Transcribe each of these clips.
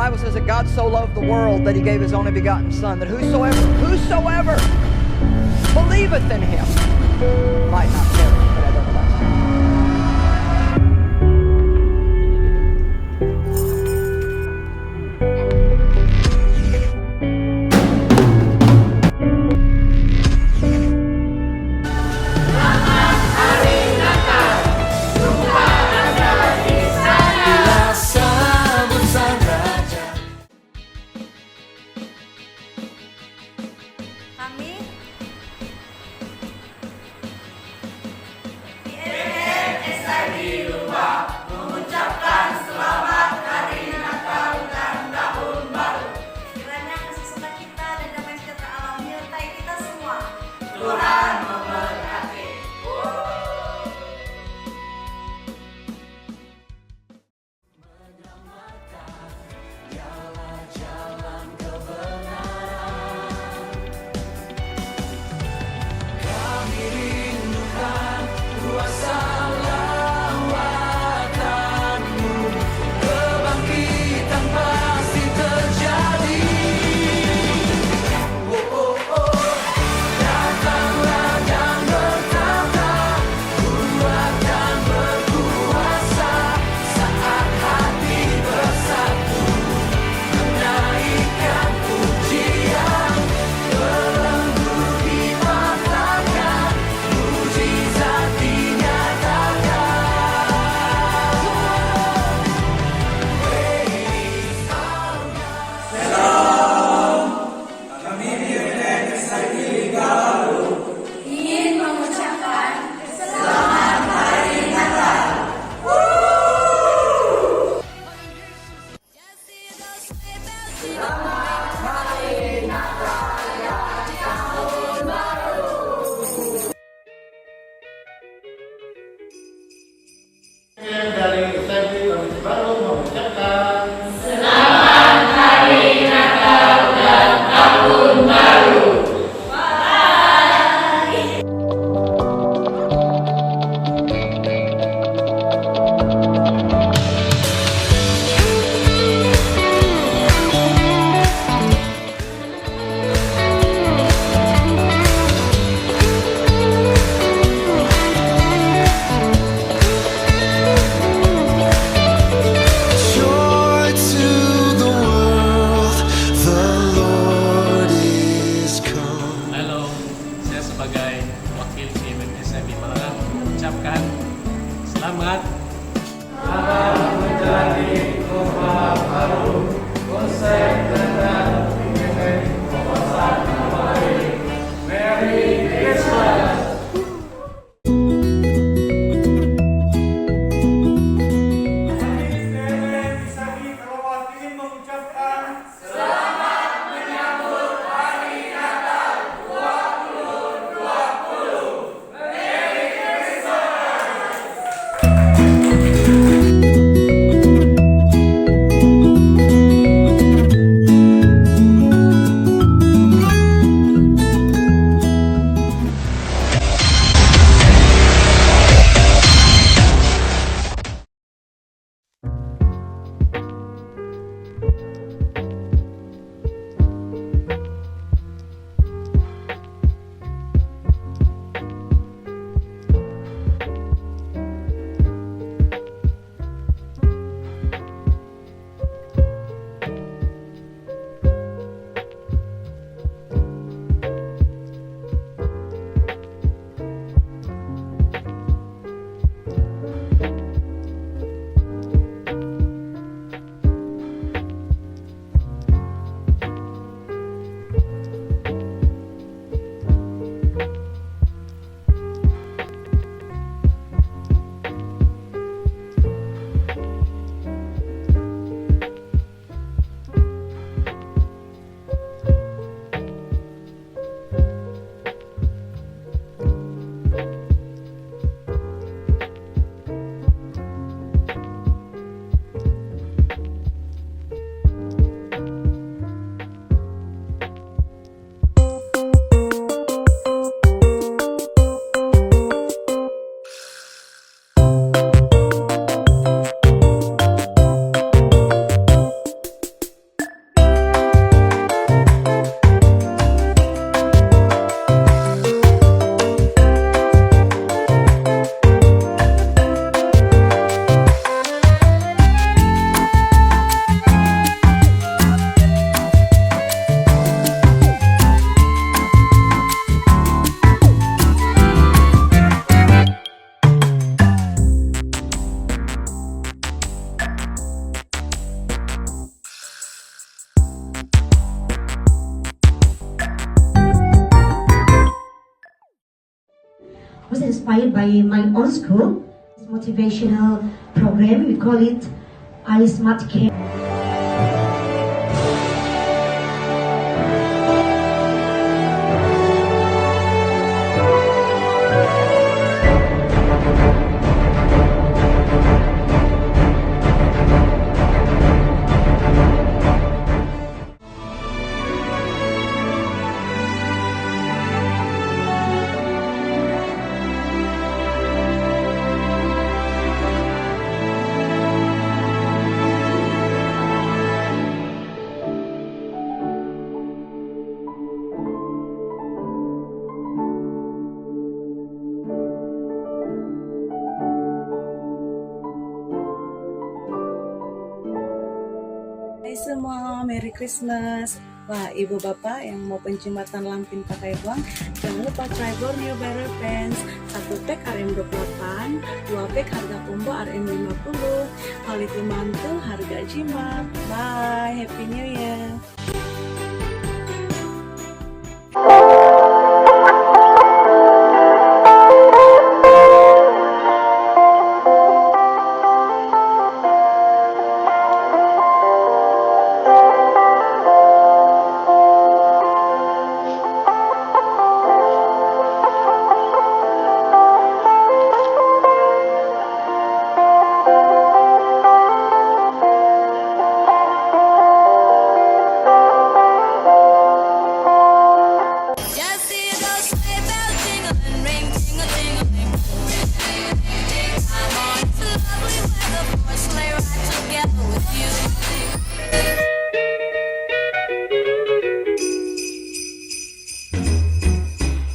Bible says that God so loved the world that he gave his only begotten Son, that whosoever believeth in him might not perish, but have everlasting life. Kami mengucapkan selamat hari Natal dan Tahun Baru. Kiranya kasih sukacita dan damai sejahtera Allah menyertai kita semua. Tuhan memberkati. Dari SMI Tahun Baru mengucapkan Selamat Hari Natal dan Tahun Baru. Sebagai wakil tim SMI Malang mengucapkan selamat menjalani normal baru konsep dan kebebasan kembali. Merry Christmas. was inspired by my own school. It's motivational program. We call it iSmart Care. Hai semua, Merry Christmas. Wah, ibu bapak yang mau penjembatan Lampin pakai uang, jangan lupa try Born New Better Pants. 1 pack RM28, 2 pack harga combo RM50, quality mantul harga jimat. Bye, Happy New Year. Just see those sleigh bells jingling, ring, tingle-tingling. Come on, it's a lovely weather for a sleigh ride together with you.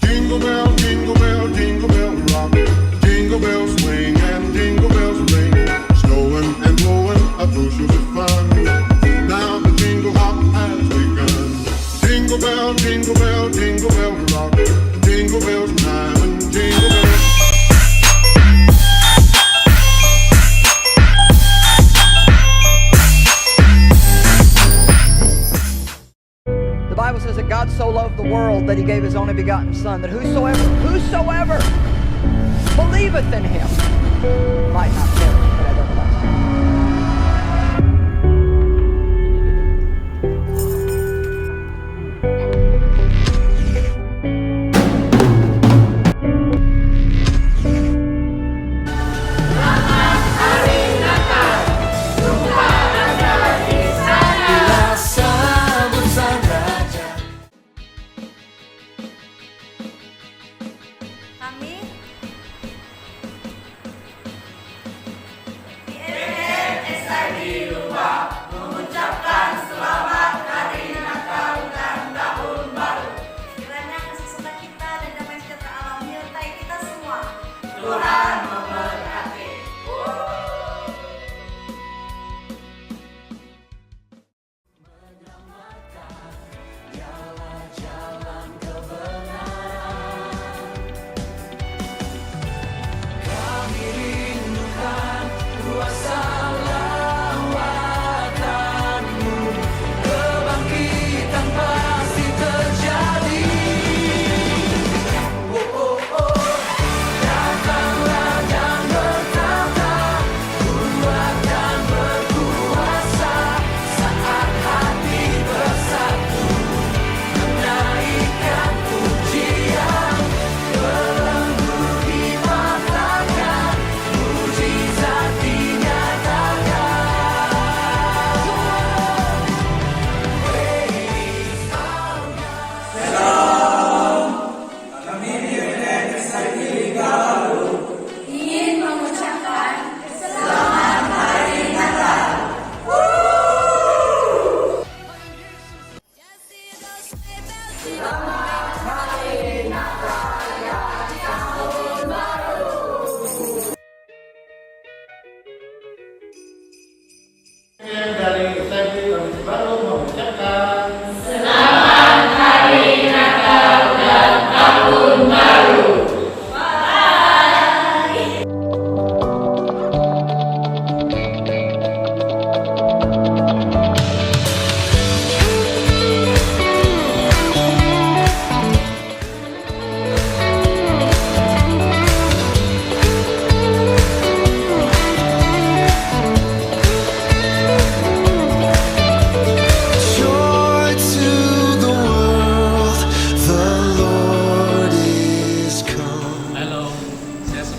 Jingle bell rock. Jingle bells swing and jingle bells ring. Snowing and blowing a bushel of fun. Now the jingle hop has begun. Jingle bell rock. Jingle bells time and jingle bells. The Bible says that God so loved the world that he gave his only begotten Son, that whosoever believeth in him might not perish, but have everlasting life. Kami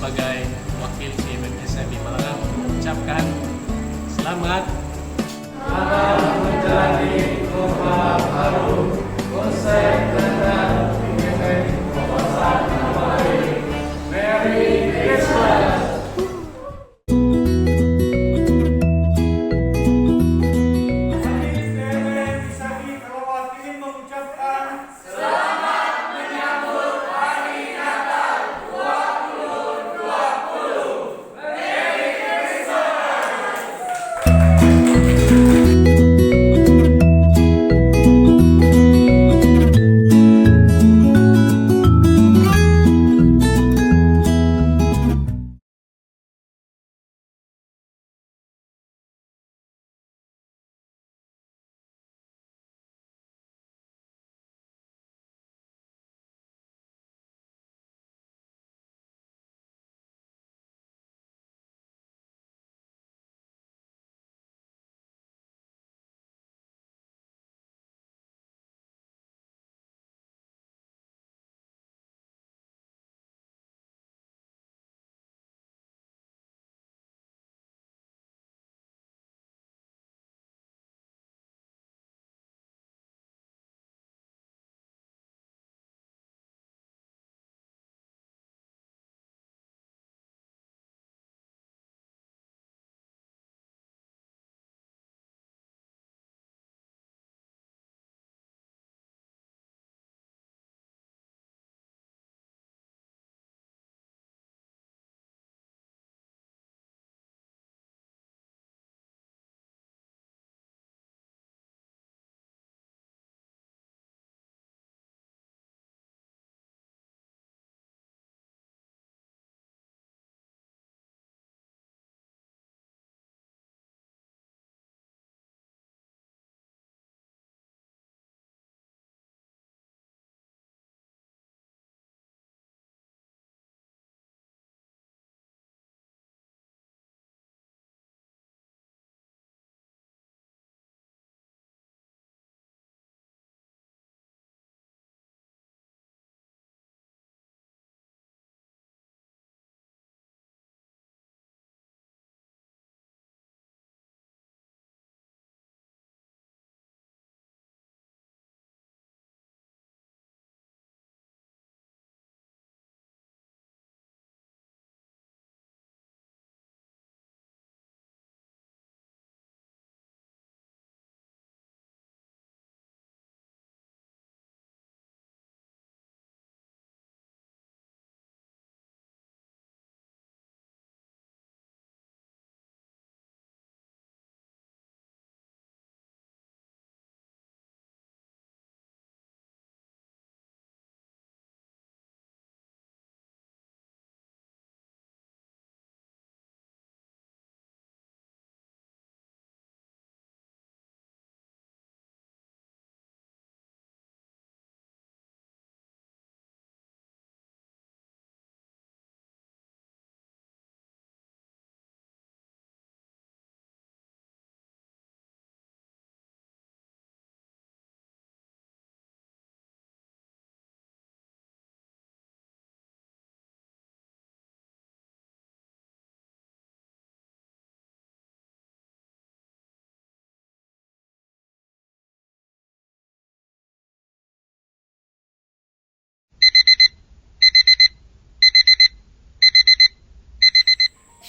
sebagai wakil PMM SIB Malang mengucapkan selamat menjalani norma baru konsep dan PMM Kawasan Tampari. Merry Christmas.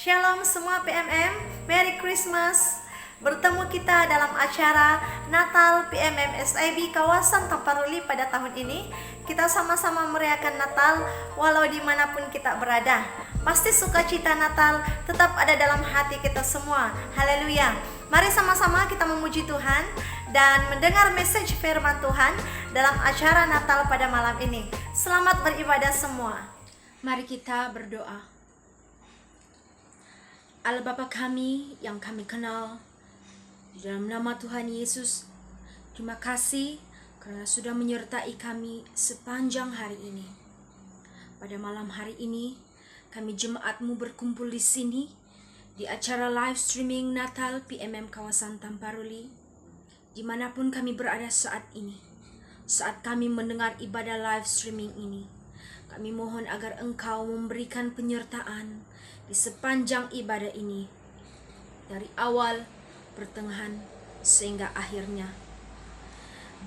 Shalom semua PMM, Merry Christmas. Bertemu kita dalam acara Natal PMM SIB kawasan Tamparuli pada tahun ini. Kita sama-sama merayakan Natal walau dimanapun kita berada. Pasti sukacita Natal tetap ada dalam hati kita semua. Haleluya. Mari sama-sama kita memuji Tuhan dan mendengar message firman Tuhan dalam acara Natal pada malam ini. Selamat beribadah semua. Mari kita berdoa. Allah Bapa kami yang kami kenal, di dalam nama Tuhan Yesus, terima kasih karena sudah menyertai kami sepanjang hari ini. Pada malam hari ini, kami jemaat-Mu berkumpul di sini, di acara live streaming Natal PMM kawasan Tamparuli, dimanapun kami berada saat ini. Saat kami mendengar ibadah live streaming ini, Kami mohon agar Engkau memberikan penyertaan di sepanjang ibadah ini, dari awal, pertengahan, sehingga akhirnya.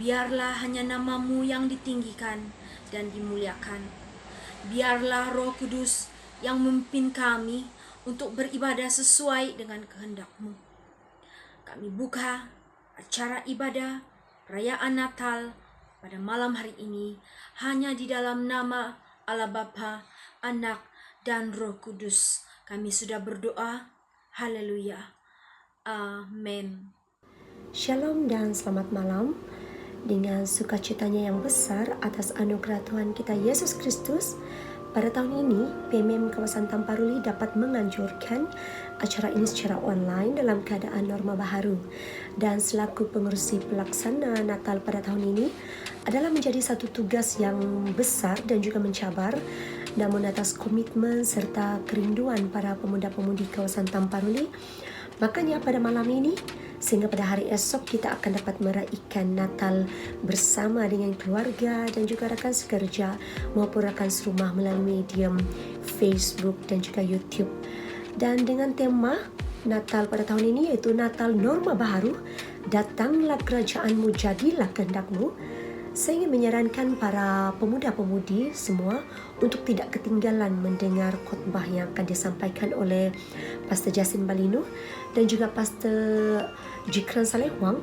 Biarlah hanya nama-Mu yang ditinggikan dan dimuliakan. Biarlah Roh Kudus yang memimpin kami untuk beribadah sesuai dengan kehendak-Mu. Kami buka acara ibadah perayaan Natal pada malam hari ini hanya di dalam nama Allah Bapa, Anak, dan Roh Kudus. Kami sudah berdoa. Haleluya. Amin. Shalom dan selamat malam. Dengan sukacitanya yang besar atas anugerah Tuhan kita Yesus Kristus, pada tahun ini PMM Kawasan Tamparuli dapat menganjurkan acara ini secara online dalam keadaan norma baharu. Dan selaku pengurusi pelaksana Natal pada tahun ini adalah menjadi satu tugas yang besar dan juga mencabar, namun atas komitmen serta kerinduan para pemuda-pemudi kawasan Tamparuli, makanya pada malam ini sehingga pada hari esok kita akan dapat meraihkan Natal bersama dengan keluarga dan juga rakan sekerja maupun rakan serumah melalui medium Facebook dan juga YouTube. Dan dengan tema Natal pada tahun ini yaitu Natal Norma Baharu, datanglah kerajaan-Mu, jadilah kehendak-Mu. Saya ingin menyarankan para pemuda-pemudi semua untuk tidak ketinggalan mendengar khotbah yang akan disampaikan oleh Pastor Justin Balino dan juga Pastor Jikran Saleh Wang.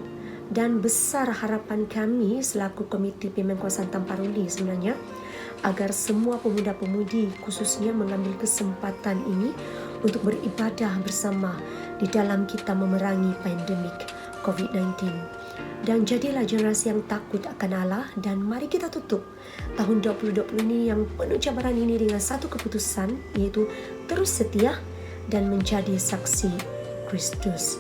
Dan besar harapan kami selaku komiti PMM Kawasan Tamparuli sebenarnya agar semua pemuda-pemudi khususnya mengambil kesempatan ini untuk beribadah bersama di dalam kita memerangi pandemik COVID-19. Dan jadilah generasi yang takut akan Allah, dan mari kita tutup tahun 2020 ini yang penuh cabaran ini dengan satu keputusan, yaitu terus setia dan menjadi saksi Kristus.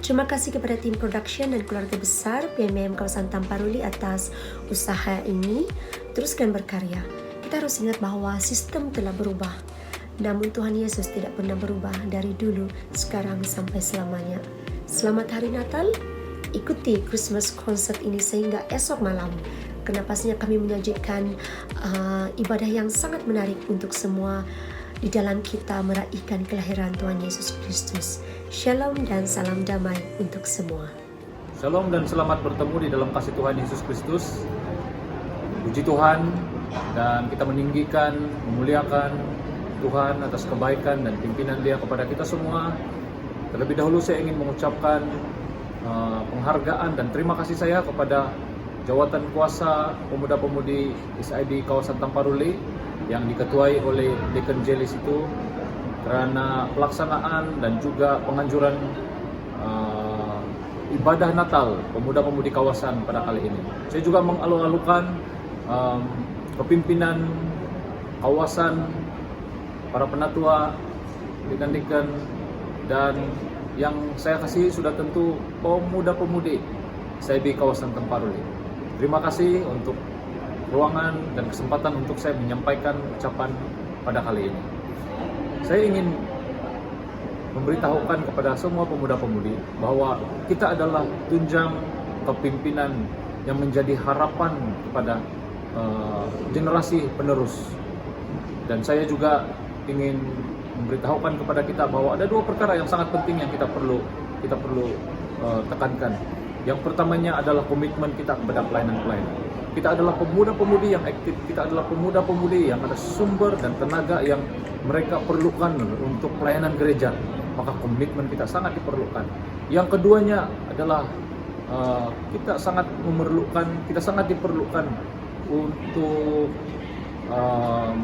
Terima kasih kepada tim production dan keluarga besar PMM Kawasan Tamparuli atas usaha ini. Teruskan berkarya. Kita harus ingat bahwa sistem telah berubah, namun Tuhan Yesus tidak pernah berubah dari dulu, sekarang sampai selamanya. Selamat Hari Natal. Ikuti Christmas concert ini sehingga esok malam, karena pastinya kami menyajikan ibadah yang sangat menarik untuk semua di dalam kita meraihkan kelahiran Tuhan Yesus Kristus. Shalom dan salam damai untuk semua. Shalom dan selamat bertemu di dalam kasih Tuhan Yesus Kristus. Puji Tuhan, dan kita meninggikan, memuliakan Tuhan atas kebaikan dan pimpinan Dia kepada kita semua. Terlebih dahulu saya ingin mengucapkan penghargaan dan terima kasih saya kepada Jawatan Kuasa Pemuda-Pemudi SID Kawasan Tamparuli yang diketuai oleh Deacon Jelis itu, karena pelaksanaan dan juga penganjuran ibadah Natal Pemuda-Pemudi kawasan pada kali ini. Saya juga mengalu-alukan kepimpinan kawasan, para penatua, dekan-dekan, dan yang saya kasih sudah tentu pemuda-pemudi SID Kawasan Tamparuli. Terima kasih untuk ruangan dan kesempatan untuk saya menyampaikan ucapan pada kali ini. Saya ingin memberitahukan kepada semua pemuda-pemudi bahwa kita adalah tunjang kepimpinan yang menjadi harapan kepada generasi penerus. Dan saya juga ingin memberitahukan kepada kita bahwa ada dua perkara yang sangat penting yang kita perlu tekankan. Yang pertamanya adalah komitmen kita kepada pelayanan-pelayanan. Kita adalah pemuda-pemudi yang aktif, kita adalah pemuda-pemudi yang ada sumber dan tenaga yang mereka perlukan untuk pelayanan gereja. Maka komitmen kita sangat diperlukan. Yang keduanya adalah kita sangat diperlukan untuk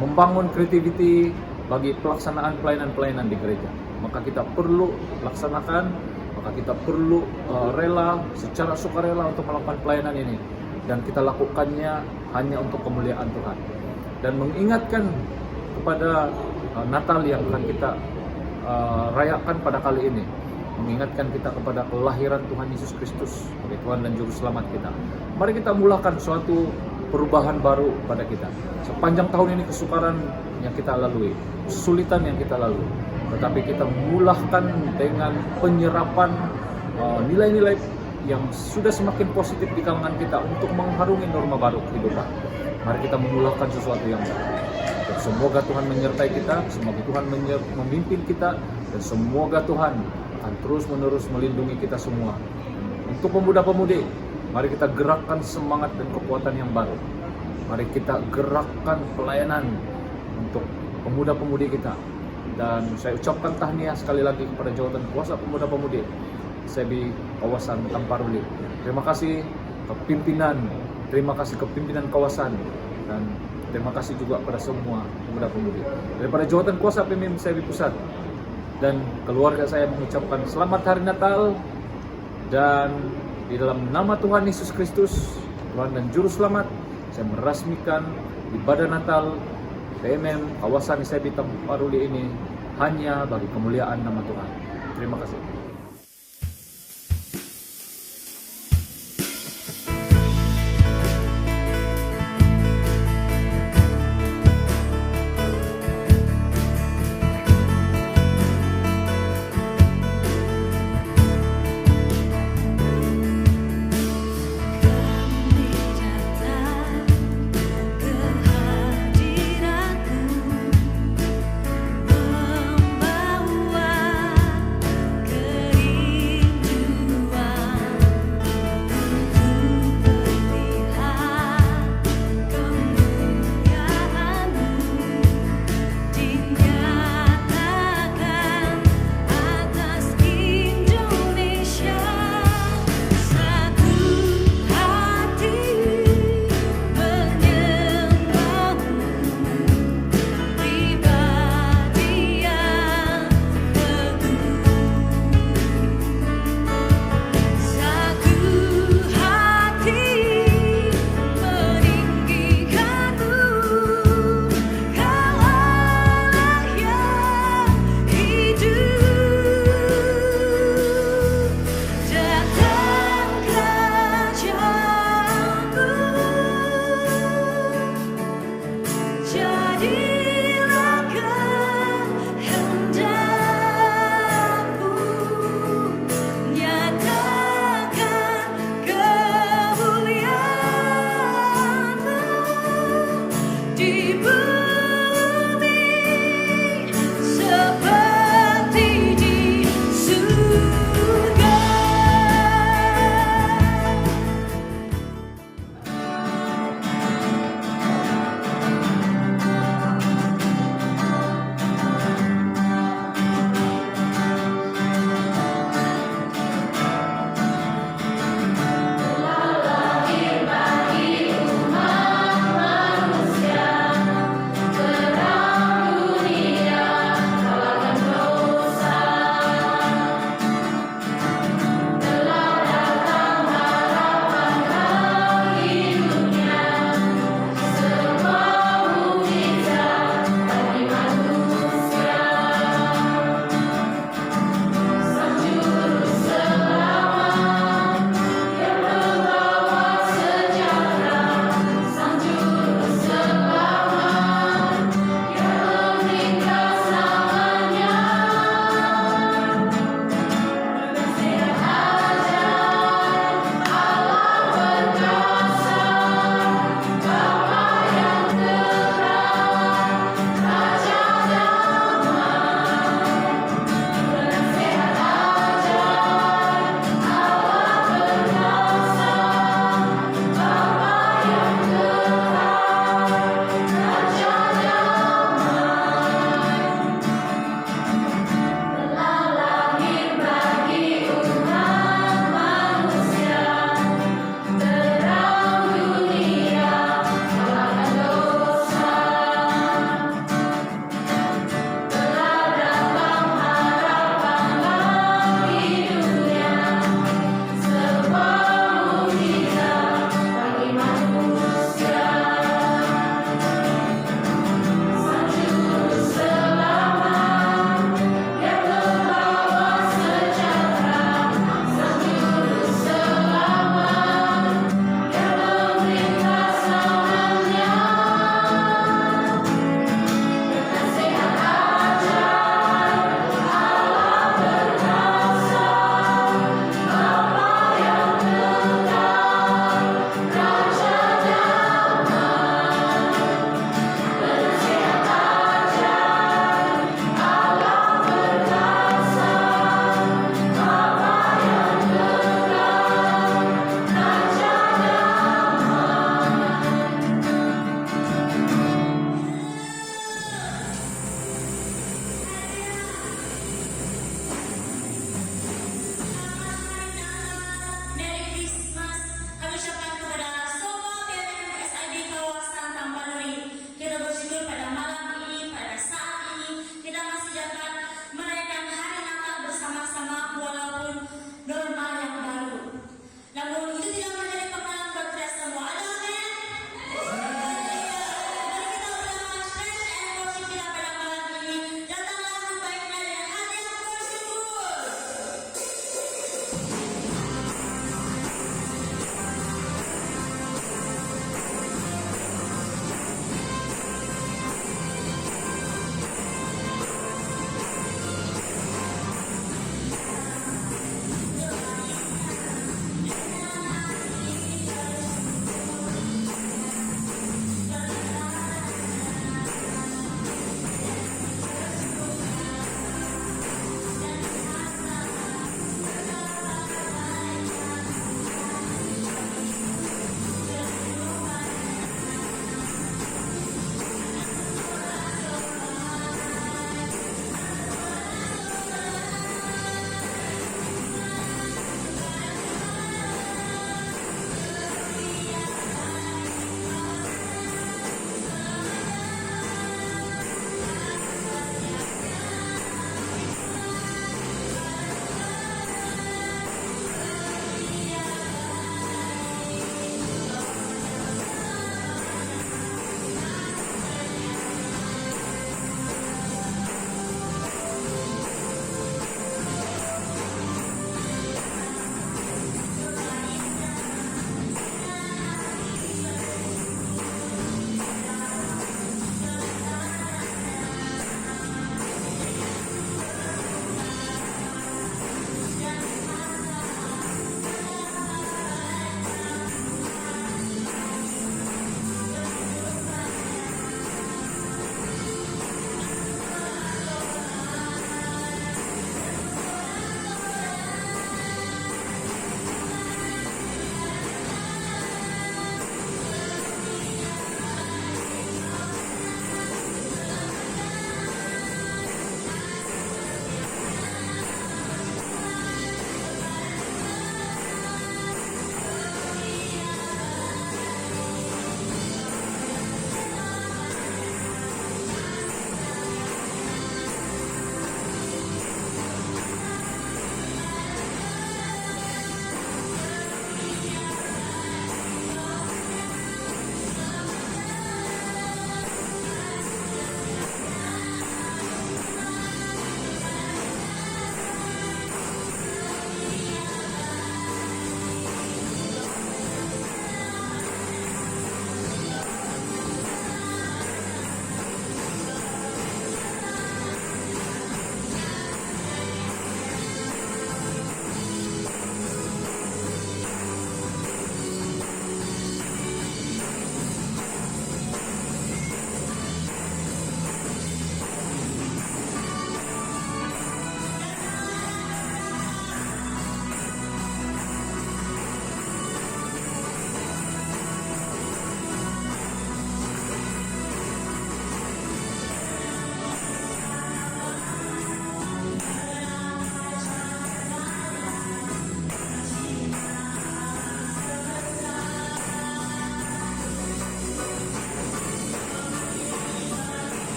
membangun kreativiti bagi pelaksanaan pelayanan-pelayanan di gereja. Maka kita perlu laksanakan, maka kita perlu rela, secara sukarela untuk melakukan pelayanan ini. Dan kita lakukannya hanya untuk kemuliaan Tuhan. Dan mengingatkan kepada Natal yang akan kita rayakan pada kali ini. Mengingatkan kita kepada kelahiran Tuhan Yesus Kristus sebagai Tuhan dan Juru Selamat kita. Mari kita mulakan suatu perubahan baru pada kita. Sepanjang tahun ini kesukaran yang kita lalui, kesulitan yang kita lalui, tetapi kita mulahkan dengan penyerapan nilai-nilai yang sudah semakin positif di kalangan kita untuk mengharungi norma baru kehidupan. Mari kita memulakan sesuatu yang baru. Dan semoga Tuhan menyertai kita, semoga Tuhan memimpin kita, dan semoga Tuhan akan terus-menerus melindungi kita semua. Untuk pemuda-pemudi, mari kita gerakkan semangat dan kekuatan yang baru. Mari kita gerakkan pelayanan untuk pemuda-pemudi kita. Dan saya ucapkan tahniah sekali lagi kepada jawatan kuasa pemuda-pemudi SEBI kawasan Tamparuli. Terima kasih kepimpinan, terima kasih kepimpinan kawasan, dan terima kasih juga pada semua pemuda-pemudi. Daripada jawatan kuasa PMIM SEBI Pusat dan keluarga saya mengucapkan selamat hari Natal, dan di dalam nama Tuhan Yesus Kristus, Tuhan dan Juru Selamat, saya meresmikan ibadah Natal PMM kawasan SEBI Tamparuli ini hanya bagi kemuliaan nama Tuhan. Terima kasih. Membawa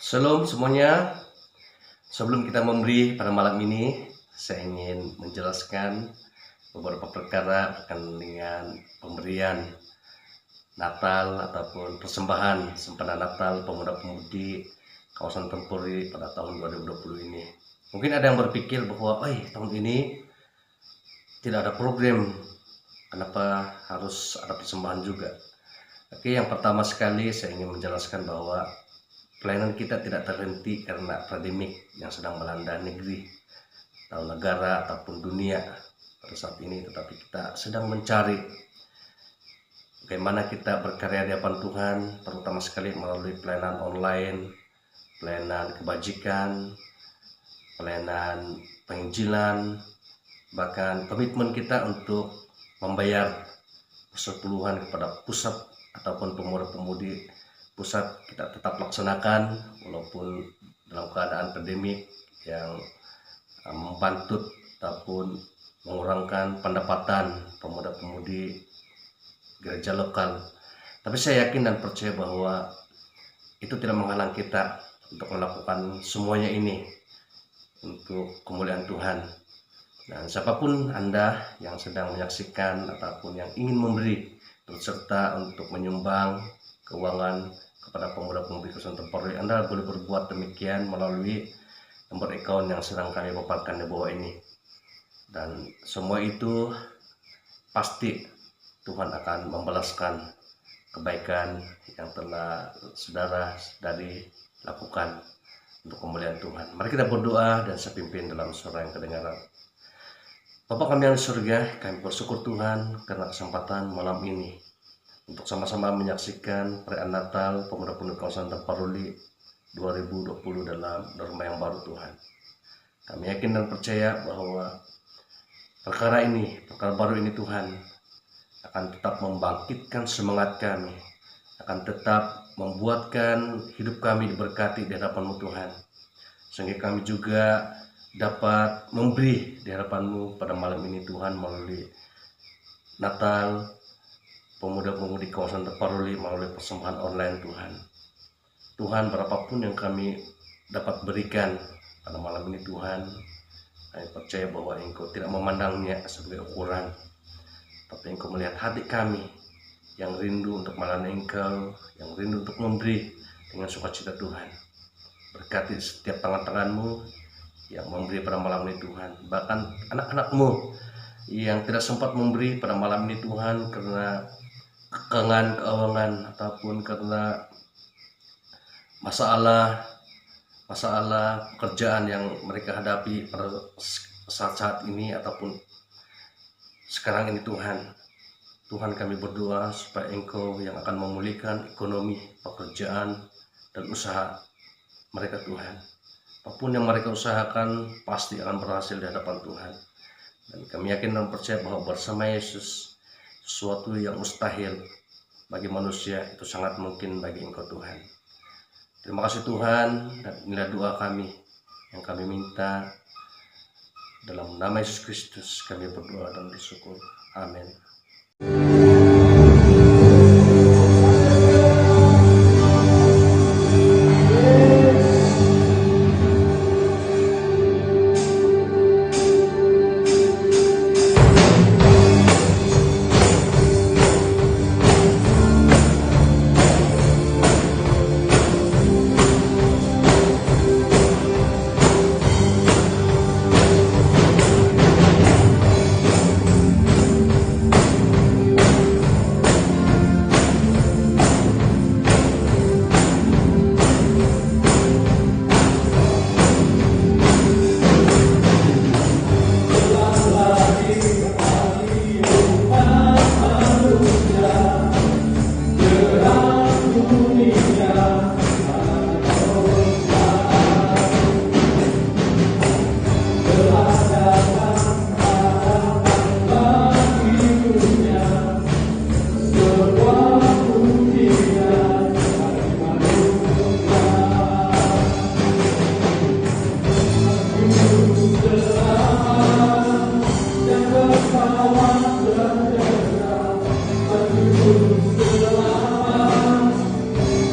Shalom semuanya. Sebelum kita memberi pada malam ini, saya ingin menjelaskan beberapa perkara berkaitan dengan pemberian Natal ataupun persembahan simpanan Natal pemuda-pemudi kawasan Tempuri pada tahun 2020 ini. Mungkin ada yang berpikir bahwa tahun ini tidak ada program, kenapa harus ada persembahan juga? Oke, yang pertama sekali saya ingin menjelaskan bahwa pelayanan kita tidak terhenti karena pandemik yang sedang melanda negeri atau negara ataupun dunia pada saat ini, tetapi kita sedang mencari bagaimana kita berkarya di hadapan Tuhan, terutama sekali melalui pelayanan online, pelayanan kebajikan, pelayanan penginjilan, bahkan komitmen kita untuk membayar persepuluhan kepada pusat ataupun pemuda-pemudi pusat kita tetap laksanakan walaupun dalam keadaan pandemik yang membantut ataupun mengurangkan pendapatan pemuda-pemudi gereja lokal. Tapi saya yakin dan percaya bahwa itu tidak menghalang kita untuk melakukan semuanya ini untuk kemuliaan Tuhan. Dan siapapun Anda yang sedang menyaksikan ataupun yang ingin memberi serta untuk menyumbang keuangan kepada pemuda-pemudi Kawasan Tempuri, Anda boleh berbuat demikian melalui nomor account yang sedang kami paparkan di bawah ini. Dan semua itu pasti Tuhan akan membalaskan kebaikan yang telah saudara-saudari lakukan untuk kemuliaan Tuhan. Mari kita berdoa dan saya pimpin dalam suara yang kedengaran. Bapa kami yang di surga, kami bersyukur Tuhan karena kesempatan malam ini untuk sama-sama menyaksikan perayaan Natal pemuda-pemudi kawasan Tempuri 2020 dalam norma yang baru Tuhan. Kami yakin dan percaya bahwa perkara baru ini Tuhan akan tetap membangkitkan semangat kami, akan tetap membuatkan hidup kami diberkati di hadapan-Mu Tuhan, sehingga kami juga dapat memberi di hadapan-Mu pada malam ini Tuhan melalui Natal pemuda-pemudi kawasan Tempuri melalui persembahan online Tuhan. Tuhan, berapapun yang kami dapat berikan pada malam ini Tuhan, kami percaya bahwa Engkau tidak memandangnya sebagai ukuran, tapi Engkau melihat hati kami yang rindu untuk melayani Engkau, yang rindu untuk memberi dengan sukacita Tuhan. Berkati setiap tangan-tangan-Mu yang memberi pada malam ini Tuhan, bahkan anak-anak-Mu yang tidak sempat memberi pada malam ini Tuhan karena kekurangan keuangan ataupun karena masalah pekerjaan yang mereka hadapi pada saat-saat ini ataupun sekarang ini Tuhan kami berdoa supaya Engkau yang akan memulihkan ekonomi, pekerjaan dan usaha mereka Tuhan. Apapun yang mereka usahakan pasti akan berhasil di hadapan Tuhan. Dan kami yakin dan percaya bahwa bersama Yesus sesuatu yang mustahil bagi manusia itu sangat mungkin bagi Engkau Tuhan. Terima kasih Tuhan, dan inilah doa kami yang kami minta dalam nama Yesus Kristus kami berdoa dan bersyukur. Amin.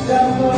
Selamat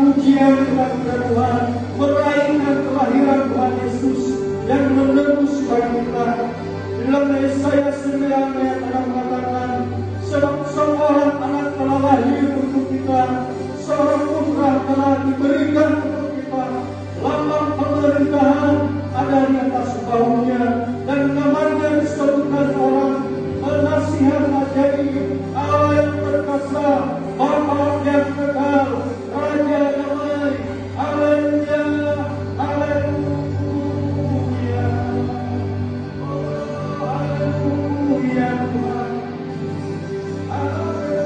pujian kepada Tuhan, meraihkan kelahiran Tuhan Yesus yang menebus bagi kita. Dalam Yesaya 9 ayat 6 mengatakan, sebab seorang anak telah lahir untuk kita, seorang putra telah diberikan untuk kita, lambang pemerintahan ada di atas bahunya, dan namanya disebutkan orang penasihat ajaib, Allah yang perkasa, Bapa yang kekal, Raja damai. Haleluya, haleluya, oh, haleluya Tuhan, haleluya.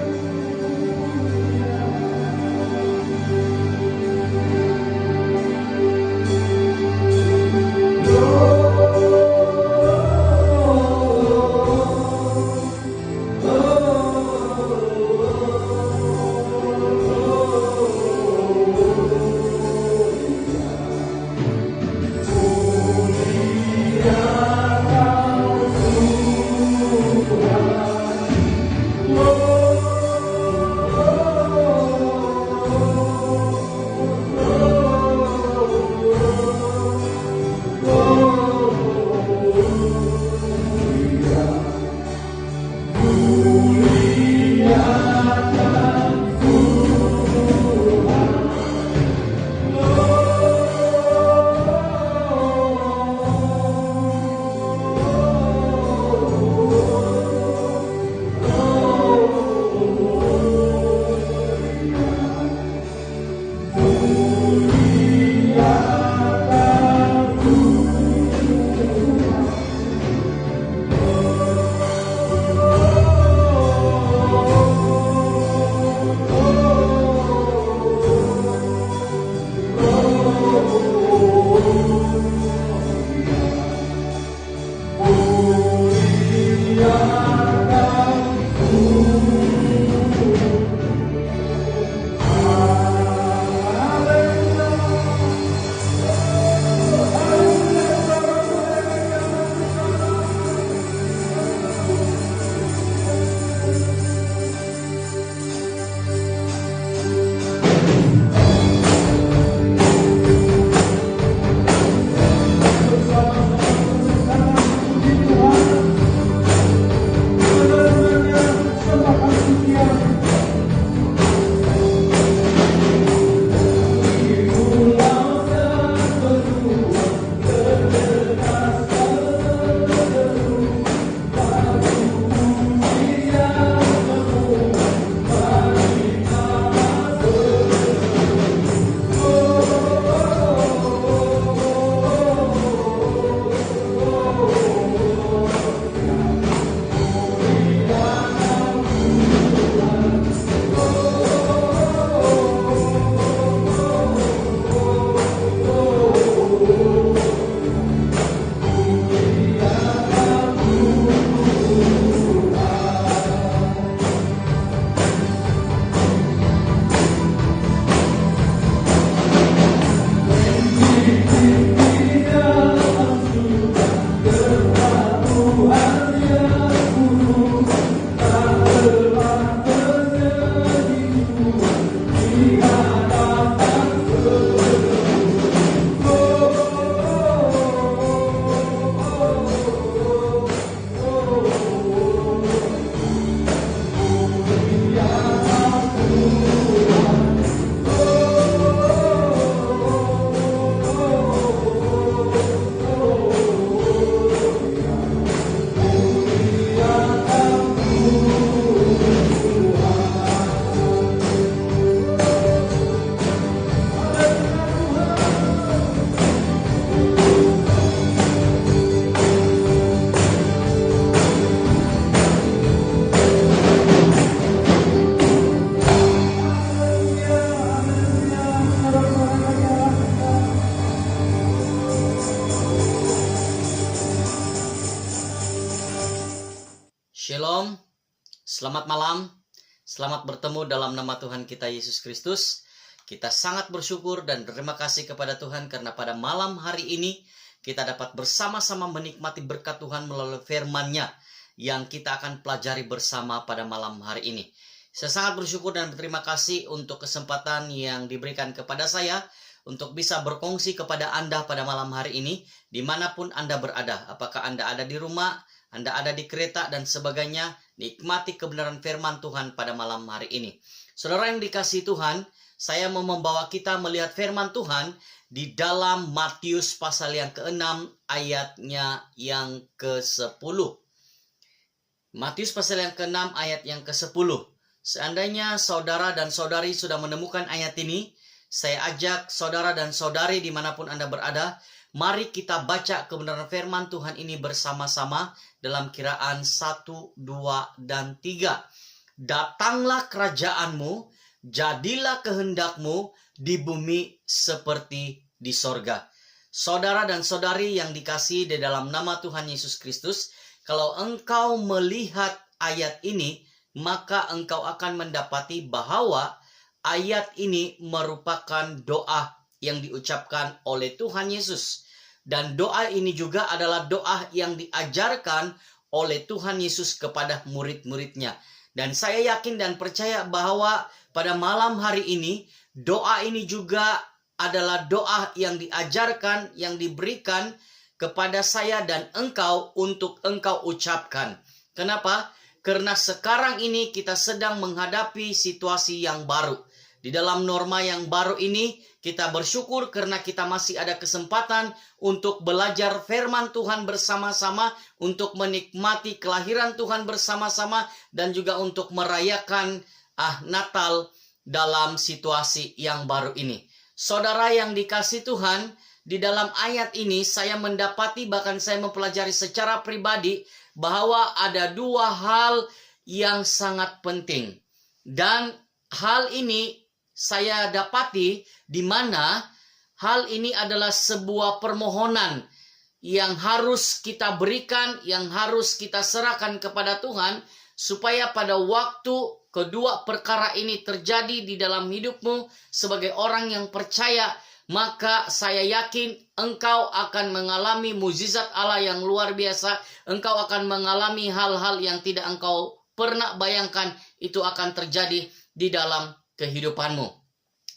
Shalom, selamat malam, selamat bertemu dalam nama Tuhan kita Yesus Kristus. Kita sangat bersyukur dan berterima kasih kepada Tuhan karena pada malam hari ini kita dapat bersama-sama menikmati berkat Tuhan melalui firman-Nya yang kita akan pelajari bersama pada malam hari ini. Saya sangat bersyukur dan berterima kasih untuk kesempatan yang diberikan kepada saya untuk bisa berkongsi kepada Anda pada malam hari ini, dimanapun Anda berada. Apakah Anda ada di rumah, Anda ada di kereta, dan sebagainya, nikmati kebenaran firman Tuhan pada malam hari ini. Saudara yang dikasihi Tuhan, saya mau membawa kita melihat firman Tuhan di dalam Matius pasal yang ke-6 ayatnya yang ke-10. Matius pasal yang ke-6 ayat yang ke-10. Seandainya saudara dan saudari sudah menemukan ayat ini, saya ajak saudara dan saudari dimanapun Anda berada, mari kita baca kebenaran firman Tuhan ini bersama-sama dalam kiraan 1, 2, dan 3. Datanglah kerajaanmu, jadilah kehendakmu di bumi seperti di sorga. Saudara dan saudari yang dikasihi di dalam nama Tuhan Yesus Kristus, kalau engkau melihat ayat ini, maka engkau akan mendapati bahwa ayat ini merupakan doa yang diucapkan oleh Tuhan Yesus. Dan doa ini juga adalah doa yang diajarkan oleh Tuhan Yesus kepada murid-muridnya. Dan saya yakin dan percaya bahwa pada malam hari ini, doa ini juga adalah doa yang diajarkan, yang diberikan kepada saya dan engkau untuk engkau ucapkan. Kenapa? Karena sekarang ini kita sedang menghadapi situasi yang baru. Di dalam norma yang baru ini, kita bersyukur karena kita masih ada kesempatan untuk belajar firman Tuhan bersama-sama, untuk menikmati kelahiran Tuhan bersama-sama, dan juga untuk merayakan Natal dalam situasi yang baru ini. Saudara yang dikasihi Tuhan, di dalam ayat ini saya mendapati, bahkan saya mempelajari secara pribadi, bahwa ada dua hal yang sangat penting. Dan hal ini saya dapati di mana hal ini adalah sebuah permohonan yang harus kita berikan, yang harus kita serahkan kepada Tuhan, supaya pada waktu kedua perkara ini terjadi di dalam hidupmu sebagai orang yang percaya, maka saya yakin engkau akan mengalami mukjizat Allah yang luar biasa. Engkau akan mengalami hal-hal yang tidak engkau pernah bayangkan itu akan terjadi di dalam kehidupanmu.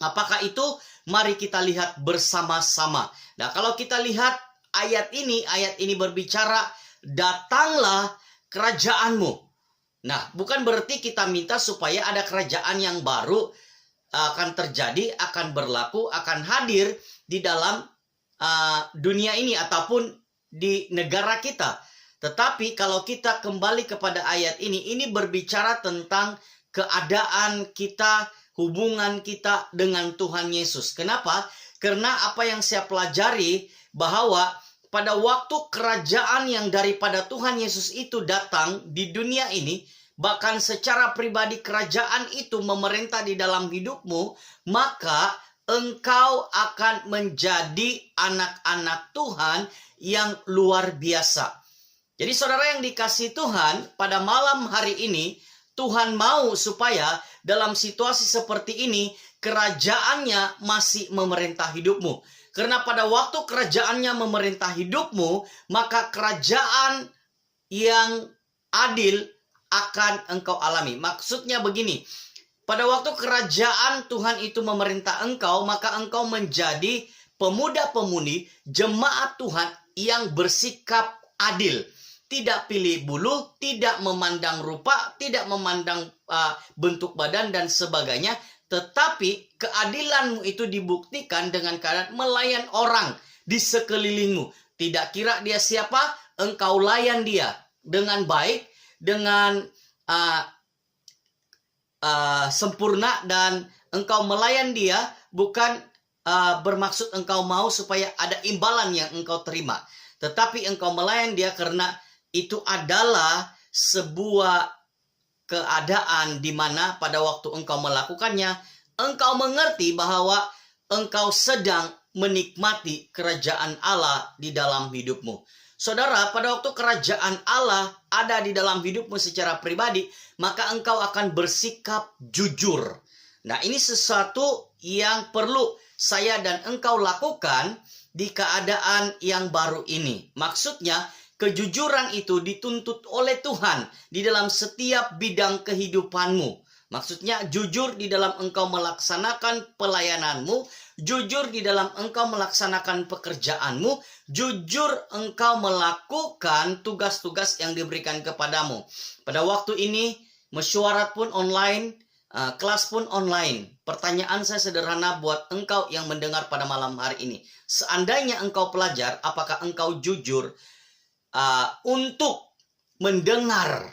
Apakah itu? Mari kita lihat bersama-sama. Nah, kalau kita lihat ayat ini berbicara, datanglah kerajaanmu. Nah, bukan berarti kita minta supaya ada kerajaan yang baru akan terjadi, akan berlaku, akan hadir di dalam dunia ini ataupun di negara kita. Tetapi kalau kita kembali kepada ayat ini berbicara tentang keadaan kita, hubungan kita dengan Tuhan Yesus. Kenapa? Karena apa yang saya pelajari, bahwa pada waktu kerajaan yang daripada Tuhan Yesus itu datang di dunia ini, bahkan secara pribadi kerajaan itu memerintah di dalam hidupmu, maka engkau akan menjadi anak-anak Tuhan yang luar biasa. Jadi saudara yang dikasihi Tuhan, pada malam hari ini Tuhan mau supaya dalam situasi seperti ini kerajaannya masih memerintah hidupmu. Karena pada waktu kerajaannya memerintah hidupmu, maka kerajaan yang adil akan engkau alami. Maksudnya begini, pada waktu kerajaan Tuhan itu memerintah engkau, maka engkau menjadi pemuda-pemudi jemaat Tuhan yang bersikap adil. Tidak pilih bulu, tidak memandang rupa, tidak memandang bentuk badan dan sebagainya. Tetapi keadilanmu itu dibuktikan dengan keadaan melayan orang di sekelilingmu. Tidak kira dia siapa, engkau layan dia dengan baik, dengan sempurna, dan engkau melayan dia bukan bermaksud engkau mau supaya ada imbalan yang engkau terima. Tetapi engkau melayan dia karena itu adalah sebuah keadaan di mana pada waktu engkau melakukannya, engkau mengerti bahwa engkau sedang menikmati kerajaan Allah di dalam hidupmu. Saudara, pada waktu kerajaan Allah ada di dalam hidupmu secara pribadi, maka engkau akan bersikap jujur. Nah, ini sesuatu yang perlu saya dan engkau lakukan di keadaan yang baru ini. Maksudnya, kejujuran itu dituntut oleh Tuhan di dalam setiap bidang kehidupanmu. Maksudnya jujur di dalam engkau melaksanakan pelayananmu, jujur di dalam engkau melaksanakan pekerjaanmu, jujur engkau melakukan tugas-tugas yang diberikan kepadamu. Pada waktu ini, mesyuarat pun online, kelas pun online. Pertanyaan saya sederhana buat engkau yang mendengar pada malam hari ini. Seandainya engkau pelajar, apakah engkau jujur untuk mendengar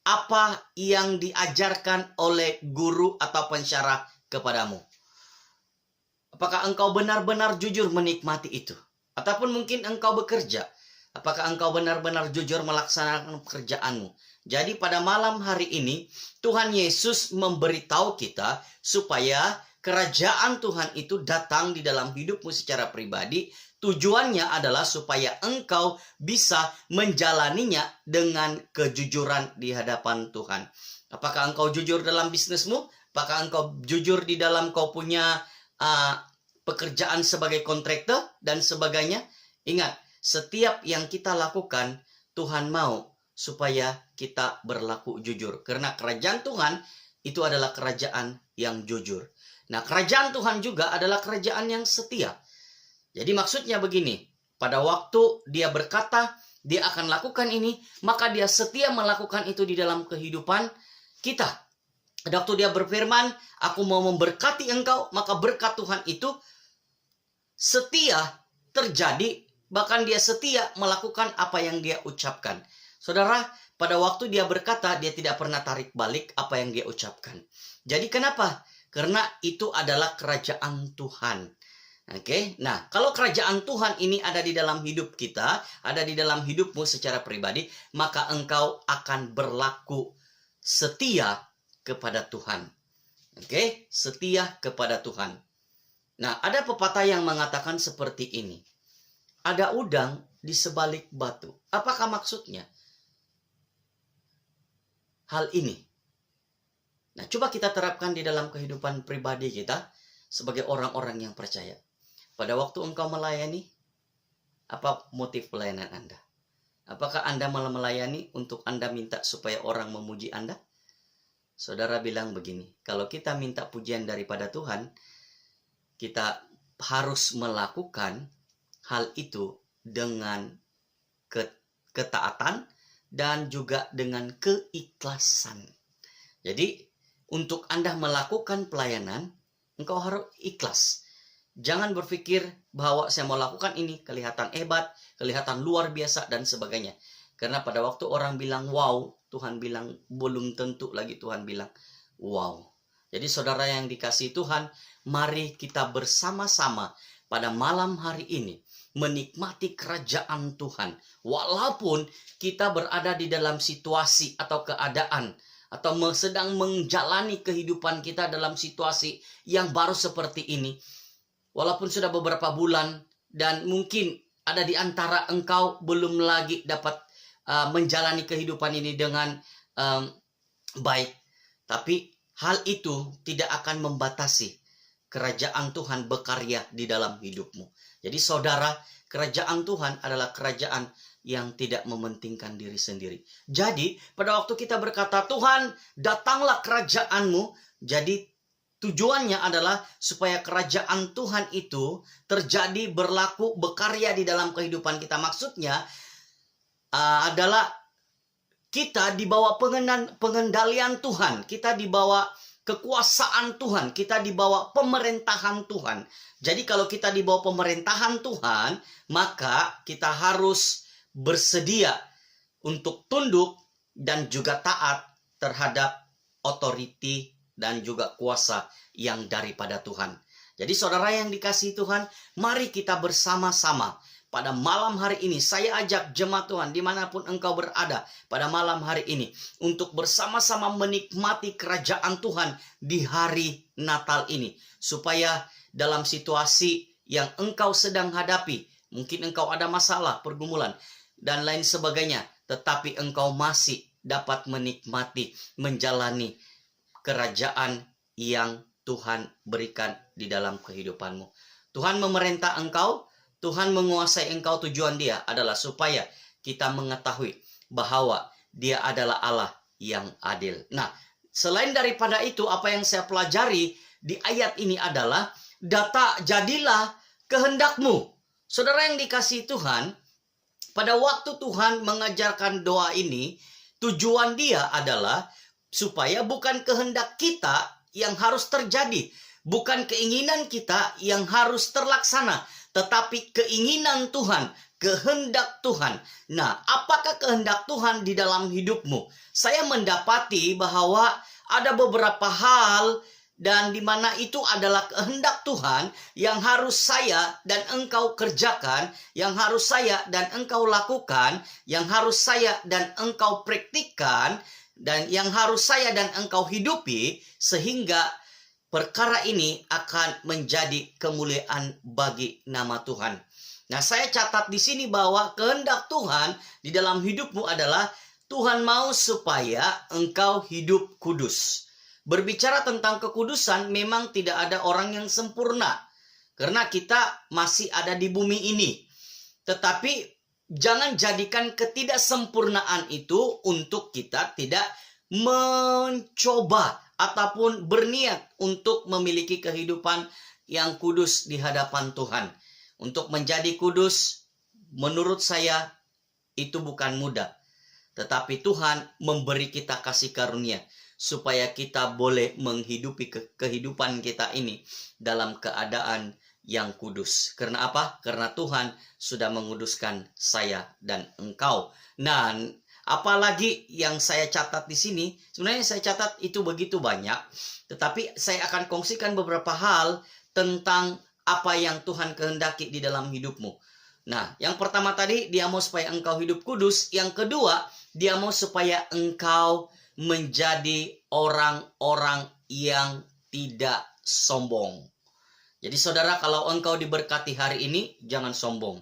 apa yang diajarkan oleh guru atau pensyarah kepadamu? Apakah engkau benar-benar jujur menikmati itu? Ataupun mungkin engkau bekerja, apakah engkau benar-benar jujur melaksanakan pekerjaanmu? Jadi pada malam hari ini, Tuhan Yesus memberitahu kita supaya kerajaan Tuhan itu datang di dalam hidupmu secara pribadi. Tujuannya adalah supaya engkau bisa menjalaninya dengan kejujuran di hadapan Tuhan. Apakah engkau jujur dalam bisnismu? Apakah engkau jujur di dalam kau punya pekerjaan sebagai kontraktor dan sebagainya? Ingat, setiap yang kita lakukan, Tuhan mau supaya kita berlaku jujur. Karena kerajaan Tuhan itu adalah kerajaan yang jujur. Nah, kerajaan Tuhan juga adalah kerajaan yang setia. Jadi maksudnya begini, pada waktu dia berkata, dia akan lakukan ini, maka dia setia melakukan itu di dalam kehidupan kita. Pada waktu dia berfirman, aku mau memberkati engkau, maka berkat Tuhan itu setia terjadi, bahkan dia setia melakukan apa yang dia ucapkan. Saudara, pada waktu dia berkata, dia tidak pernah tarik balik apa yang dia ucapkan. Jadi kenapa? Karena itu adalah kerajaan Tuhan. Oke, nah kalau kerajaan Tuhan ini ada di dalam hidup kita, ada di dalam hidupmu secara pribadi, maka engkau akan berlaku setia kepada Tuhan. Oke, setia kepada Tuhan. Nah, ada pepatah yang mengatakan seperti ini. Ada udang di sebalik batu. Apakah maksudnya? Hal ini. Nah, coba kita terapkan di dalam kehidupan pribadi kita sebagai orang-orang yang percaya. Pada waktu engkau melayani, apa motif pelayanan Anda? Apakah Anda malah melayani untuk Anda minta supaya orang memuji Anda? Saudara bilang begini, kalau kita minta pujian daripada Tuhan, kita harus melakukan hal itu dengan ketaatan dan juga dengan keikhlasan. Jadi, untuk Anda melakukan pelayanan, engkau harus ikhlas. Jangan berpikir bahwa saya mau lakukan ini, kelihatan hebat, kelihatan luar biasa, dan sebagainya. Karena pada waktu orang bilang wow, Tuhan bilang belum tentu lagi Tuhan bilang wow. Jadi saudara yang dikasihi Tuhan, mari kita bersama-sama pada malam hari ini menikmati kerajaan Tuhan. Walaupun kita berada di dalam situasi atau keadaan, atau sedang menjalani kehidupan kita dalam situasi yang baru seperti ini. Walaupun sudah beberapa bulan dan mungkin ada di antara engkau belum lagi dapat menjalani kehidupan ini dengan baik. Tapi hal itu tidak akan membatasi kerajaan Tuhan berkarya di dalam hidupmu. Jadi saudara, kerajaan Tuhan adalah kerajaan yang tidak mementingkan diri sendiri. Jadi pada waktu kita berkata, Tuhan datanglah kerajaanmu, jadi tujuannya adalah supaya kerajaan Tuhan itu terjadi, berlaku, berkarya di dalam kehidupan kita. Maksudnya adalah kita di bawah pengendalian Tuhan, kita di bawah kekuasaan Tuhan, kita di bawah pemerintahan Tuhan. Jadi kalau kita di bawah pemerintahan Tuhan, maka kita harus bersedia untuk tunduk dan juga taat terhadap otoriti dan juga kuasa yang daripada Tuhan. Jadi saudara yang dikasihi Tuhan, mari kita bersama-sama pada malam hari ini. Saya ajak jemaat Tuhan dimanapun engkau berada pada malam hari ini untuk bersama-sama menikmati kerajaan Tuhan di hari Natal ini. Supaya dalam situasi yang engkau sedang hadapi, mungkin engkau ada masalah, pergumulan, dan lain sebagainya, tetapi engkau masih dapat menikmati, menjalani kerajaan yang Tuhan berikan di dalam kehidupanmu. Tuhan memerintah engkau, Tuhan menguasai engkau. Tujuan dia adalah supaya kita mengetahui bahwa dia adalah Allah yang adil. Nah, selain daripada itu, apa yang saya pelajari di ayat ini adalah jadilah kehendakmu. Saudara yang dikasihi Tuhan, pada waktu Tuhan mengajarkan doa ini, tujuan dia adalah supaya bukan kehendak kita yang harus terjadi, bukan keinginan kita yang harus terlaksana, tetapi keinginan Tuhan, kehendak Tuhan. Nah, apakah kehendak Tuhan di dalam hidupmu? Saya mendapati bahwa ada beberapa hal dan di mana itu adalah kehendak Tuhan yang harus saya dan engkau kerjakan, yang harus saya dan engkau lakukan, yang harus saya dan engkau praktikkan, dan yang harus saya dan engkau hidupi, sehingga perkara ini akan menjadi kemuliaan bagi nama Tuhan. Nah, saya catat di sini bahwa kehendak Tuhan di dalam hidupmu adalah Tuhan mau supaya engkau hidup kudus. Berbicara tentang kekudusan, memang tidak ada orang yang sempurna. Karena kita masih ada di bumi ini. Tetapi jangan jadikan ketidaksempurnaan itu untuk kita tidak mencoba ataupun berniat untuk memiliki kehidupan yang kudus di hadapan Tuhan. Untuk menjadi kudus, menurut saya, itu bukan mudah. Tetapi Tuhan memberi kita kasih karunia supaya kita boleh menghidupi kehidupan kita ini dalam keadaan yang kudus. Karena apa? Karena Tuhan sudah menguduskan saya dan engkau. Nah, apalagi yang saya catat di sini, sebenarnya saya catat itu begitu banyak, tetapi saya akan kongsikan beberapa hal tentang apa yang Tuhan kehendaki di dalam hidupmu. Nah, yang pertama tadi, dia mau supaya engkau hidup kudus. Yang kedua, dia mau supaya engkau menjadi orang-orang yang tidak sombong. Jadi saudara, kalau engkau diberkati hari ini, jangan sombong.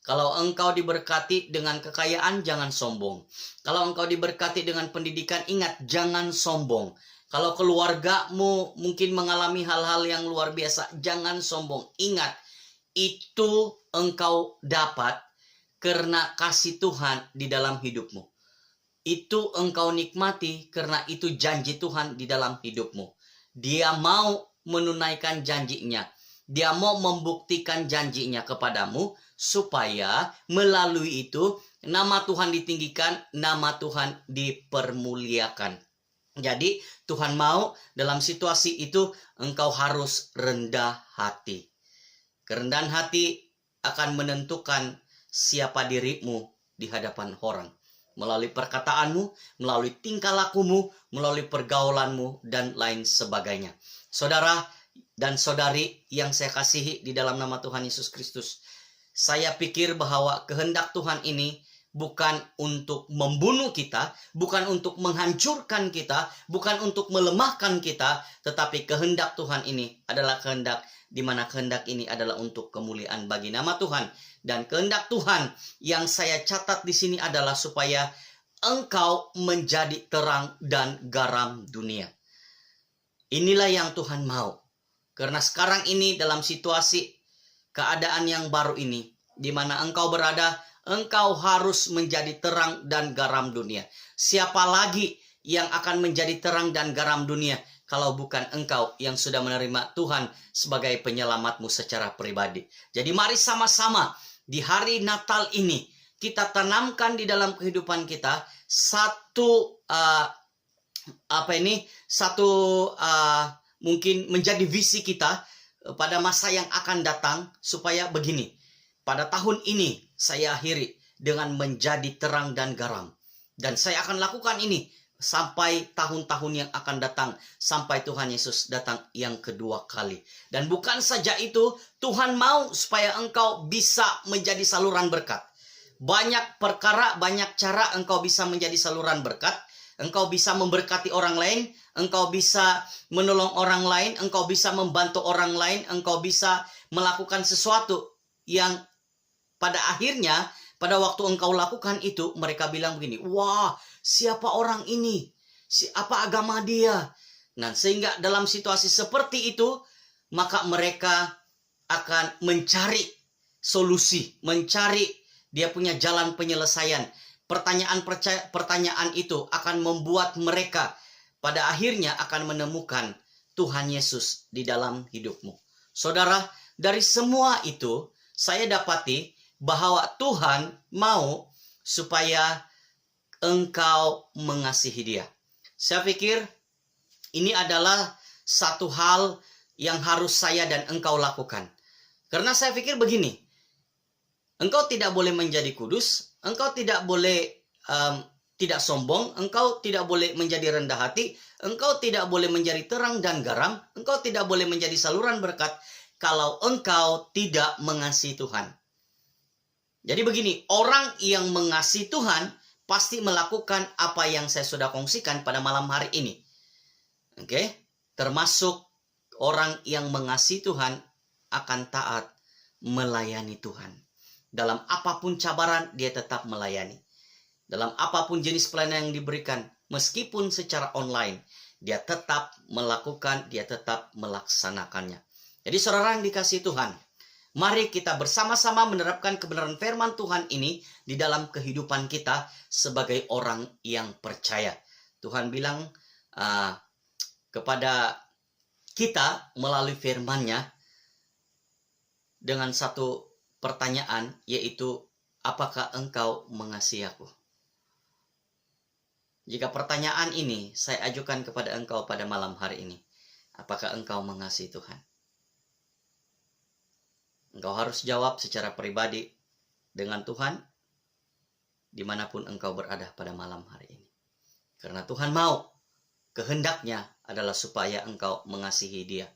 Kalau engkau diberkati dengan kekayaan, jangan sombong. Kalau engkau diberkati dengan pendidikan, ingat, jangan sombong. Kalau keluargamu mungkin mengalami hal-hal yang luar biasa, jangan sombong. Ingat, itu engkau dapat karena kasih Tuhan di dalam hidupmu. Itu engkau nikmati karena itu janji Tuhan di dalam hidupmu. Dia mau menunaikan janjinya. Dia mau membuktikan janjinya kepadamu supaya melalui itu nama Tuhan ditinggikan, nama Tuhan dipermuliakan. Jadi Tuhan mau dalam situasi itu engkau harus rendah hati. Kerendahan hati akan menentukan siapa dirimu di hadapan orang. Melalui perkataanmu, melalui tingkah lakumu, melalui pergaulanmu, dan lain sebagainya. Saudara dan saudari yang saya kasihi di dalam nama Tuhan Yesus Kristus, saya pikir bahwa kehendak Tuhan ini bukan untuk membunuh kita, bukan untuk menghancurkan kita, bukan untuk melemahkan kita, tetapi kehendak Tuhan ini adalah kehendak di mana kehendak ini adalah untuk kemuliaan bagi nama Tuhan. Dan kehendak Tuhan yang saya catat di sini adalah supaya engkau menjadi terang dan garam dunia. Inilah yang Tuhan mau. Karena sekarang ini dalam situasi keadaan yang baru ini, di mana engkau berada, engkau harus menjadi terang dan garam dunia. Siapa lagi yang akan menjadi terang dan garam dunia kalau bukan engkau yang sudah menerima Tuhan sebagai penyelamatmu secara pribadi. Jadi mari sama-sama di hari Natal ini kita tanamkan di dalam kehidupan kita satu mungkin menjadi visi kita pada masa yang akan datang, supaya begini. Pada tahun ini saya akhiri dengan menjadi terang dan garam. Dan saya akan lakukan ini sampai tahun-tahun yang akan datang, sampai Tuhan Yesus datang yang kedua kali. Dan bukan saja itu, Tuhan mau supaya engkau bisa menjadi saluran berkat. Banyak perkara, banyak cara engkau bisa menjadi saluran berkat. Engkau bisa memberkati orang lain, engkau bisa menolong orang lain, engkau bisa membantu orang lain, engkau bisa melakukan sesuatu yang pada akhirnya, pada waktu engkau lakukan itu, mereka bilang begini, wah, siapa orang ini? Apa agama dia? Nah, sehingga dalam situasi seperti itu, maka mereka akan mencari solusi, mencari dia punya jalan penyelesaian. Pertanyaan itu akan membuat mereka pada akhirnya akan menemukan Tuhan Yesus di dalam hidupmu. Saudara, dari semua itu saya dapati bahwa Tuhan mau supaya engkau mengasihi Dia. Saya pikir ini adalah satu hal yang harus saya dan engkau lakukan. Karena saya pikir begini, engkau tidak boleh menjadi kudus, engkau tidak boleh tidak sombong, engkau tidak boleh menjadi rendah hati, engkau tidak boleh menjadi terang dan garam, engkau tidak boleh menjadi saluran berkat kalau engkau tidak mengasihi Tuhan. Jadi begini, orang yang mengasihi Tuhan pasti melakukan apa yang saya sudah kongsikan pada malam hari ini. Oke, termasuk orang yang mengasihi Tuhan akan taat melayani Tuhan. Dalam apapun cabaran, dia tetap melayani. Dalam apapun jenis pelayanan yang diberikan, meskipun secara online, dia tetap melakukan, dia tetap melaksanakannya. Jadi saudara yang dikasihi Tuhan, mari kita bersama-sama menerapkan kebenaran firman Tuhan ini di dalam kehidupan kita sebagai orang yang percaya. Tuhan bilang kepada kita melalui firman-Nya dengan satu pertanyaan, yaitu apakah engkau mengasihi aku? Jika pertanyaan ini saya ajukan kepada engkau pada malam hari ini, apakah engkau mengasihi Tuhan? Engkau harus jawab secara pribadi dengan Tuhan dimanapun engkau berada pada malam hari ini. Karena Tuhan mau, kehendaknya adalah supaya engkau mengasihi Dia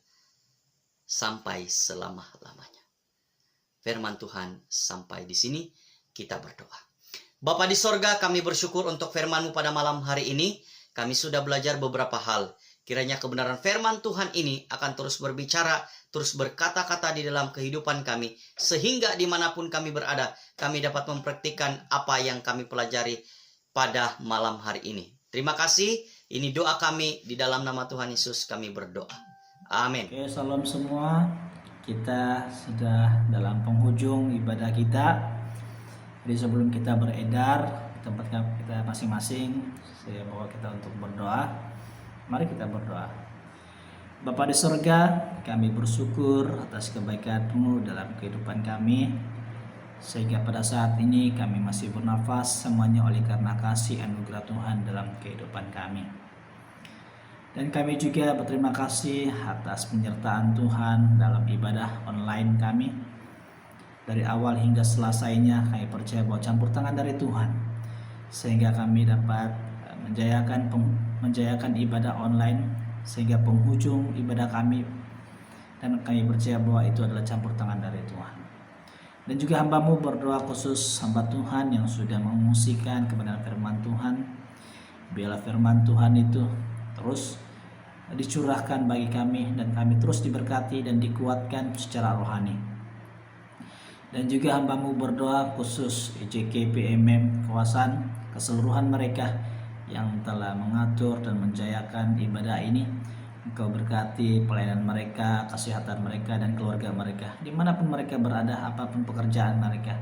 sampai selama-lamanya. Firman Tuhan sampai di sini, kita berdoa. Bapa di sorga, kami bersyukur untuk firman-Mu pada malam hari ini. Kami sudah belajar beberapa hal. Kiranya kebenaran firman Tuhan ini akan terus berbicara, terus berkata-kata di dalam kehidupan kami. Sehingga dimanapun kami berada, kami dapat mempraktikkan apa yang kami pelajari pada malam hari ini. Terima kasih. Ini doa kami di dalam nama Tuhan Yesus kami berdoa. Amin. Oke, salam semua. Kita sudah dalam penghujung ibadah kita. Jadi sebelum kita beredar di tempat kita masing-masing, saya bawa kita untuk berdoa. Mari kita berdoa. Bapa di surga, kami bersyukur atas kebaikan-Mu dalam kehidupan kami. Sehingga pada saat ini kami masih bernafas, semuanya oleh karena kasih anugerah Tuhan dalam kehidupan kami. Dan kami juga berterima kasih atas penyertaan Tuhan dalam ibadah online kami. Dari awal hingga selesainya kami percaya bahwa campur tangan dari Tuhan, sehingga kami dapat menjayakan ibadah online, sehingga penghujung ibadah kami, dan kami percaya bahwa itu adalah campur tangan dari Tuhan. Dan juga hamba-Mu berdoa khusus hamba Tuhan yang sudah mengungsikan kebenaran firman Tuhan. Biarlah firman Tuhan itu terus dicurahkan bagi kami, dan kami terus diberkati dan dikuatkan secara rohani. Dan juga hamba-Mu berdoa khusus EJK PMM Kawasan, keseluruhan mereka yang telah mengatur dan menjayakan ibadah ini. Engkau berkati pelayanan mereka, kesehatan mereka, dan keluarga mereka. Dimanapun mereka berada, apapun pekerjaan mereka,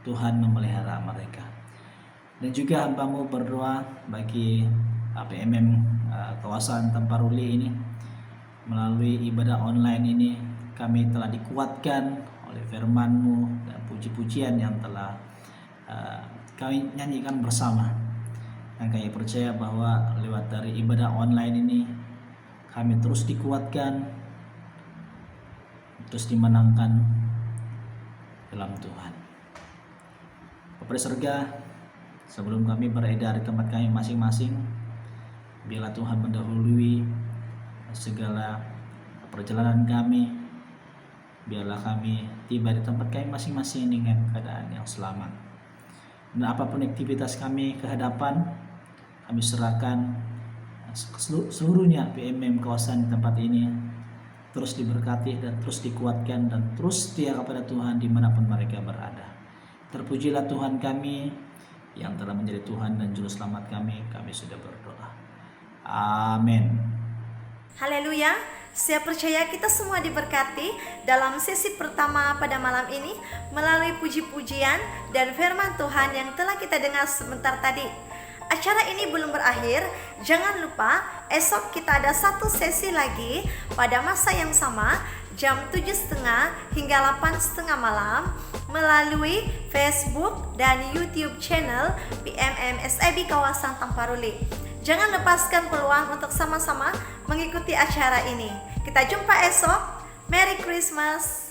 Tuhan memelihara mereka. Dan juga hamba-Mu berdoa bagi PMM kawasan Tamparuli ini. Melalui ibadah online ini, kami telah dikuatkan oleh firman-Mu dan puji-pujian yang telah kami nyanyikan bersama. Dan kami percaya bahwa lewat dari ibadah online ini, kami terus dikuatkan, terus dimenangkan dalam Tuhan. Bapa di surga, sebelum kami beredar di tempat kami masing-masing, biarlah Tuhan mendahului segala perjalanan kami. Biarlah kami tiba di tempat kami masing-masing dengan keadaan yang selamat. Dan apapun aktivitas kami ke hadapan, kami serahkan seluruhnya PMM kawasan di tempat ini, terus diberkati dan terus dikuatkan dan terus setia kepada Tuhan dimanapun mereka berada. Terpujilah Tuhan kami yang telah menjadi Tuhan dan Juru Selamat kami. Kami sudah berdoa. Amin. Haleluya. Saya percaya kita semua diberkati dalam sesi pertama pada malam ini melalui puji-pujian dan firman Tuhan yang telah kita dengar sebentar tadi. acara ini belum berakhir. Jangan lupa esok kita ada satu sesi lagi pada masa yang sama, jam 7.30 hingga 8.30 malam melalui Facebook dan YouTube channel PMM SIB Kawasan Tamparuli. Jangan lepaskan peluang untuk sama-sama mengikuti acara ini. Kita jumpa esok. Merry Christmas.